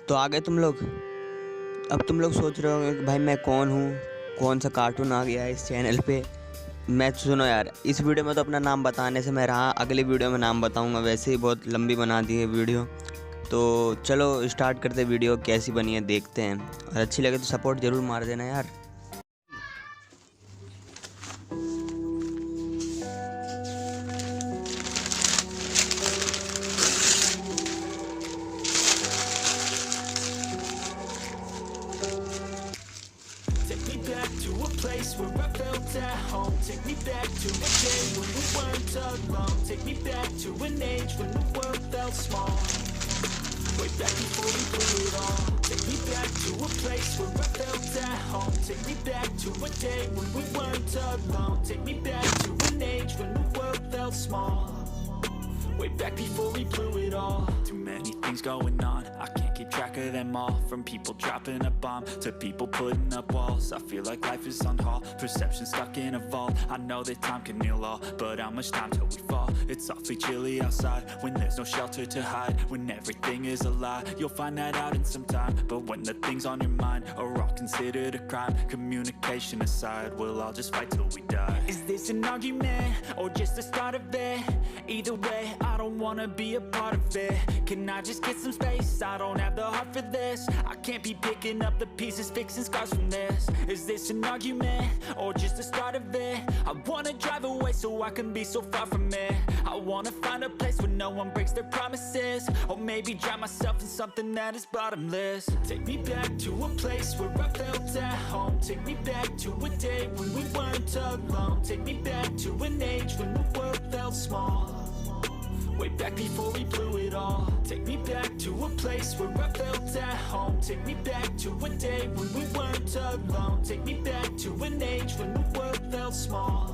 तो आगे तुम लोग। अब तुम लोग सोच रहे होंगे कि भाई मैं कौन हूँ, कौन सा कार्टून आ गया है इस चैनल पे। मैं सुनो यार, इस वीडियो में तो अपना नाम बताने से मैं रहा, अगली वीडियो में नाम बताऊंगा। वैसे ही बहुत लंबी बना दी है वीडियो। तो चलो स्टार्ट करते, वीडियो कैसी बनी है देखते हैं, और अच्छी लगे तो सपोर्ट ज़रूर मार देना यार। Take me back to a place where I felt at home. Take me back to a day when we weren't alone. Take me back to an age when the world felt small. Way back before we blew it all. Take me back to a place where I felt at home. Take me back to a day when we weren't alone. Take me back to an age when the world felt small. Way back before we blew it all. Too many things going on, I can't keep track of them all. From people dropping a bomb to people putting up walls. I feel like life is on hold, perception stuck in a vault. I know that time can heal all, but how much time till we fall? It's awfully chilly outside, when there's no shelter to hide. When everything is a lie, you'll find that out in some time. But when the things on your mind are all considered a crime, communication aside, we'll all just fight till we die. Is this an argument, or just the start of it? Either way, I don't wanna be a part of it. Can I just get some space? I don't have the heart for this. I can't be picking up the pieces, fixing scars from this. Is this an argument, or just the start of it? I wanna drive away so I can be so far from it. I wanna find a place where no one breaks their promises. Or maybe drown myself in something that is bottomless. Take me back to a place where I felt at home. Take me back to a day when we weren't alone. Take me back to an age when the world felt small. Way back before we blew it all. Take me back to a place where I felt at home. Take me back to a day when we weren't alone. Take me back to an age when the world felt small.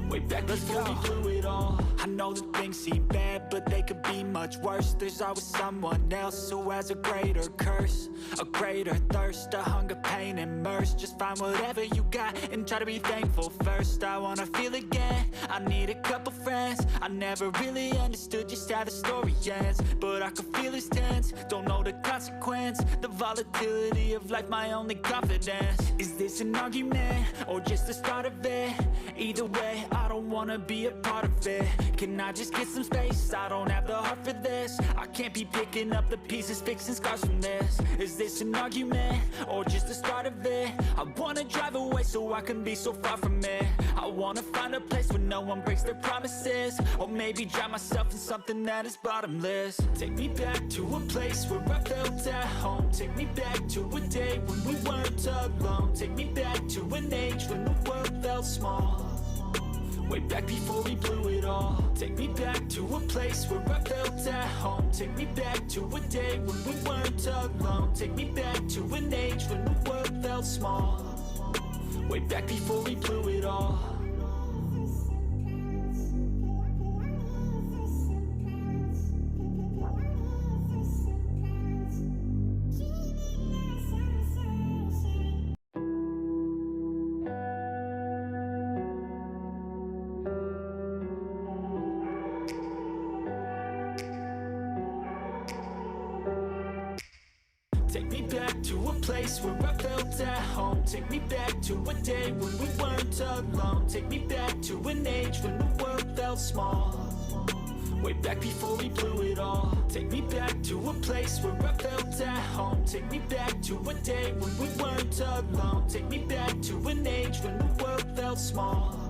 Way back before we blew it all. I know that things seem bad, but they could be much worse. There's always someone else who has a greater curse, a greater thirst, a hunger, pain, and mercy. Just find whatever you got and try to be thankful first. I wanna feel again, I need a couple friends. I never really understood just how the story ends, but I can feel it's tense, don't know the consequence. The volatility of life, my only confidence. Is this an argument, or just the start of it? Either way, I don't wanna be a part of it. Can I just get some space? I don't have the heart for this. I can't be picking up the pieces, fixing scars from this. Is this an argument, or just the start of it? I wanna drive away so I can be so far from it. I wanna find a place where no one breaks their promises. Or maybe drown myself in something that is bottomless. Take me back to a place where I felt at home. Take me back to a day when we weren't alone. Take me back to an age when the world felt small. Way back before we blew it all. Take me back to a place where I felt at home. Take me back to a day when we weren't alone. Take me back to an age when the world felt small. Way back before we blew it all. Take me back to a place where I felt at home. Take me back to a day when we weren't alone. Take me back to an age when the world felt small. Way back before we blew it all. Take me back to a place where I felt at home. Take me back to a day when we weren't alone. Take me back to an age when the world felt small.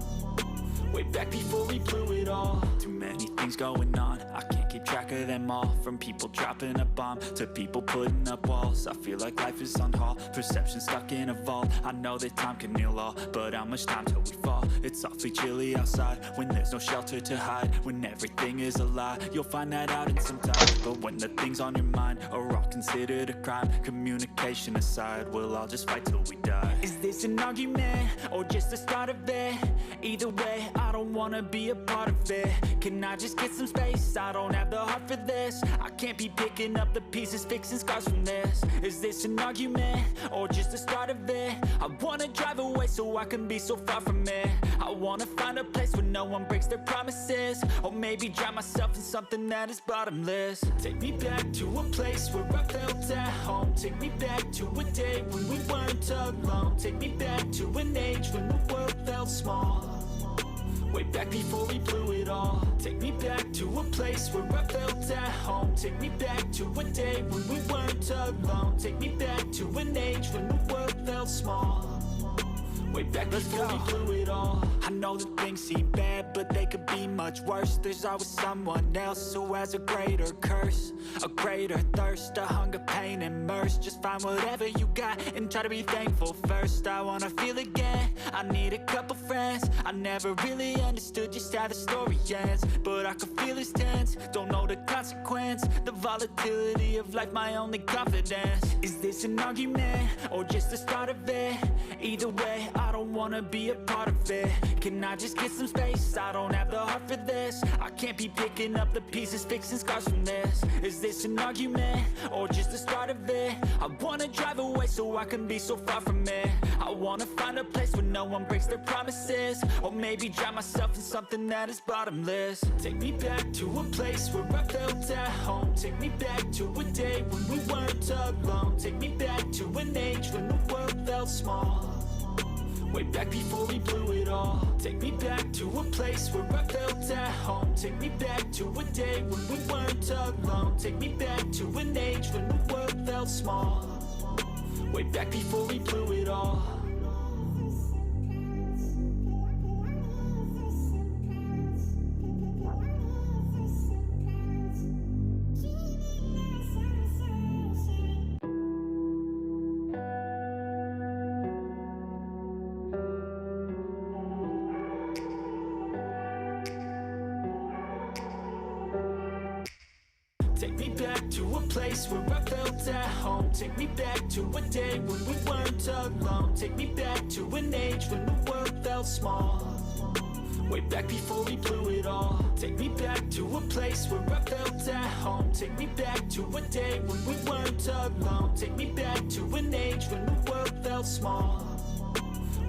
Way back before we blew it all. Too many things going on, I can't keep track of them all. From people dropping a bomb to people putting up walls. I feel like life is on hold, perception stuck in a vault. I know that time can heal all, but how much time till we fall? It's awfully chilly outside, when there's no shelter to hide. When everything is a lie, you'll find that out in some time. But when the things on your mind are all considered a crime, communication aside, we'll all just fight till we die. Is this an argument, or just the start of it? Either way, I don't wanna be a part of it. Can I just get some space? I don't have the heart for this. I can't be picking up the pieces, fixing scars from this. Is this an argument, or just the start of it? I wanna drive away so I can be so far from it. I wanna find a place where no one breaks their promises. Or maybe drown myself in something that is bottomless. Take me back to a place where I felt felt at home. Take me back to a day when we weren't alone. Take me back to an age when the world felt small. Way back before we blew it all. Take me back to a place where I felt at home. Take me back to a day when we weren't alone. Take me back to an age when the world felt small. Way back before we blew it all. I know that things seem bad, but they could be much worse. There's always someone else who has a greater curse, a greater thirst, a hunger, pain, and mercy. Just find whatever you got and try to be thankful first. I wanna feel again, I need a couple friends. I never really understood just how the story ends, but I can feel it's tense, don't know the consequence. The volatility of life, my only confidence. Is this an argument, or just the start of it? Either way, I don't wanna be a part of it. Can I just get some space? I don't have the heart for this. I can't be picking up the pieces, fixing scars from this. Is this an argument, or just the start of it? I wanna drive away so I can be so far from it. I wanna find a place where no one breaks their promises, or maybe drown myself in something that is bottomless. Take me back to a place where I felt at home. Take me back to a day when we weren't alone. Take me back to an age when the world felt small. Way back before we blew it all. Take me back to a place where I felt at home. Take me back to a day when we weren't alone. Take me back to an age when the world felt small. Way back before we blew it all. Take me back to a place where I felt at home. Take me back to a day when we weren't alone. Take me back to an age when the world felt small. Way back before we blew it all. Take me back to a place where I felt at home. Take me back to a day when we weren't alone. Take me back to an age when the world felt small.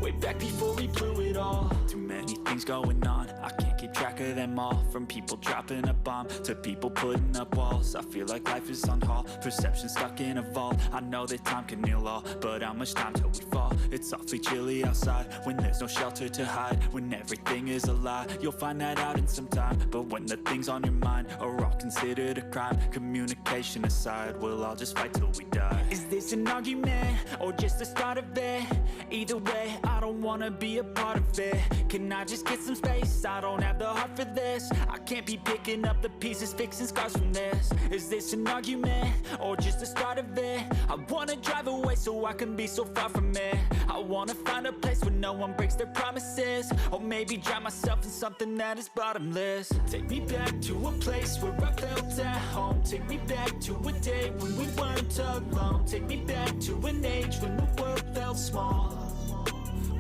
Way back before we blew it all. Too many things going on, I can't keep track of them all. From people dropping a bomb to people putting up walls. I feel like life is on hold, perception stuck in a vault. I know that time can heal all, but how much time till we fall? It's awfully chilly outside when there's no shelter to hide. When everything is a lie, you'll find that out in some time. But when the things on your mind are all considered a crime, communication aside, we'll all just fight till we die. Is this an argument, or just the start of it? Either way, I don't wanna be a part of it. Can I just get some space? I don't have the heart for this. I can't be picking up the pieces, fixing scars from this. Is this an argument, or just the start of it? I wanna drive away so I can be so far from it. I wanna find a place where no one breaks their promises, or maybe drown myself in something that is bottomless. Take me back to a place where I felt at home. Take me back to a day when we weren't alone. Take me back to an age when the world felt small.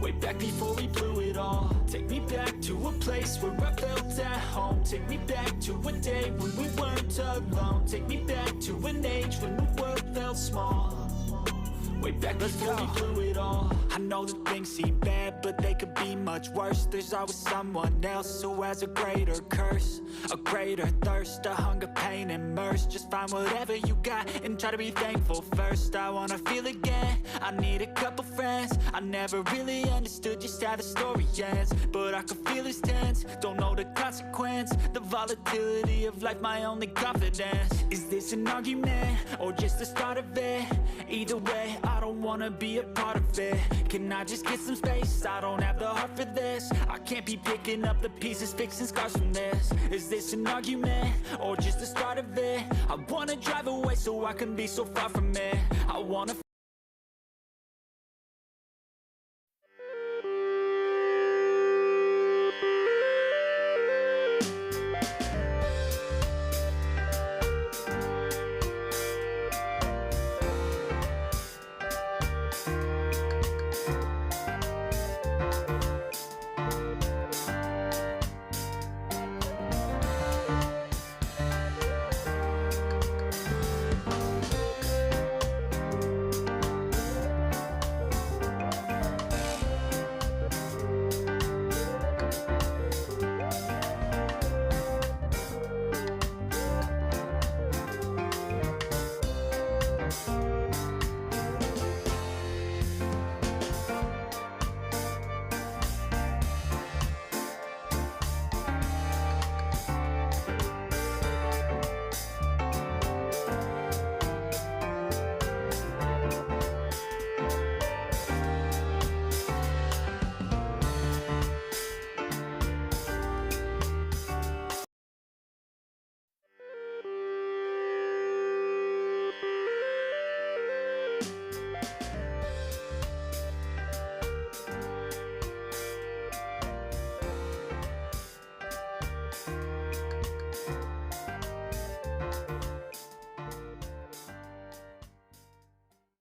Way back before we blew it all. Take me back to a place where I felt at home. Take me back to a day when we weren't alone. Take me back to an age when the world felt small. Way back before we blew it all. I know that things seem bad, but they could be much worse. There's always someone else who has a greater curse, a greater thirst, a hunger, pain, and mercy. Just find whatever you got and try to be thankful first. I wanna feel again, I need a couple friends. I never really understood just how the story ends, but I can feel it's tense, don't know the consequence. The volatility of life, my only confidence. Is this an argument, or just the start of it? Either way, I don't wanna be a part of it. Can I just get some space? I don't have the heart for this. I can't be picking up the pieces, fixing scars from this. Is this an argument, or just the start of it? I wanna drive away so I can be so far from it. I wanna